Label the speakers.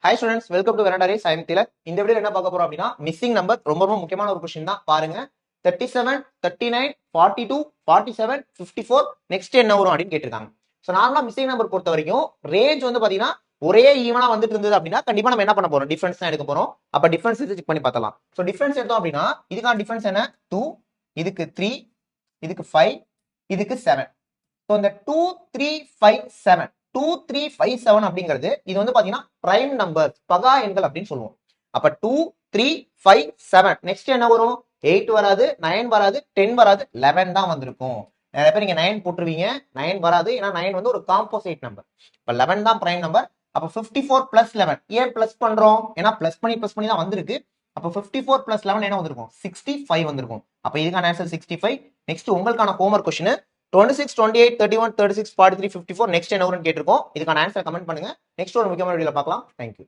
Speaker 1: Hi students, welcome to வெனடா ரேஸ். I am Tilak. இந்த வீடியோ என்ன பார்க்க போறோம் அப்படின்னா, மிஸ்ஸிங் நம்பர் ரொம்ப முக்கியமான ஒரு கொஸ்டின் தான். பாருங்க, 37, 39, 42, 47, 54 நெக்ஸ்ட் என்ன வரும் அப்படின்னு கேட்டிருக்காங்க. ஸோ நார்மலா மிஸ்ஸிங் நம்பர் பொறுத்த வரைக்கும் ரேஞ்ச் வந்து பாத்தீங்கன்னா ஒரே ஈவனா வந்துட்டு இருந்தது அப்படின்னா கண்டிப்பா நம்ம என்ன பண்ண போறோம், டிஃபரன்ஸ் தான் எடுக்க போறோம். அப்ப டிஃபரன்ஸ் செக் பண்ணி பார்த்தலாம். ஸோ டிஃபரன்ஸ் எடுத்தோம் அப்படின்னா இதுக்கான டிஃபரன்ஸ் என்ன, 2, இதுக்கு 3, இதுக்கு 5, இதுக்கு 7. ஸோ இந்த 2, 3, 5, 7 2, 3, 5, 7 அப்படிங்கிறது இது வந்து பாத்தீங்கன்னா பிரைம் நம்பர், பகா எண்கள் அப்படின்னு சொல்லுவோம். அப்ப 2, 3, 5, 7 நெக்ஸ்ட் என்ன வரும், 8 வராது, 9 வராது, 10 வராது, 11 தான் வந்திருக்கும். நிறைய பேர் நீங்க 9 போட்டுருவீங்க, 9 வராது, ஏன்னா 9 வந்து ஒரு காம்போசைட் நம்பர். இப்ப 11 தான் பிரைம் நம்பர். அப்ப 54 பிளஸ் 11 ஏன் பிளஸ் பண்றோம், ஏன்னா பிளஸ் பண்ணி தான் வந்திருக்கு. அப்ப 54 பிளஸ் 11 என்ன வந்திருக்கும், 65 வந்திருக்கும். அப்ப இதுக்கான ஆன்சர் 65. நெக்ஸ்ட் உங்களுக்கான ஹோம்வொர்க் கொஸ்டின் 26, 28, 31, 36, 43, 54 நெக்ஸ்ட் என்ன வரும்னு கேட்டிருக்கோம். இதுக்கான ஆன்சர் கமெண்ட் பண்ணுங்க. நெக்ஸ்ட் ஒரு முக்கியமான வீடியோல பார்க்கலாம். தேங்க்யூ.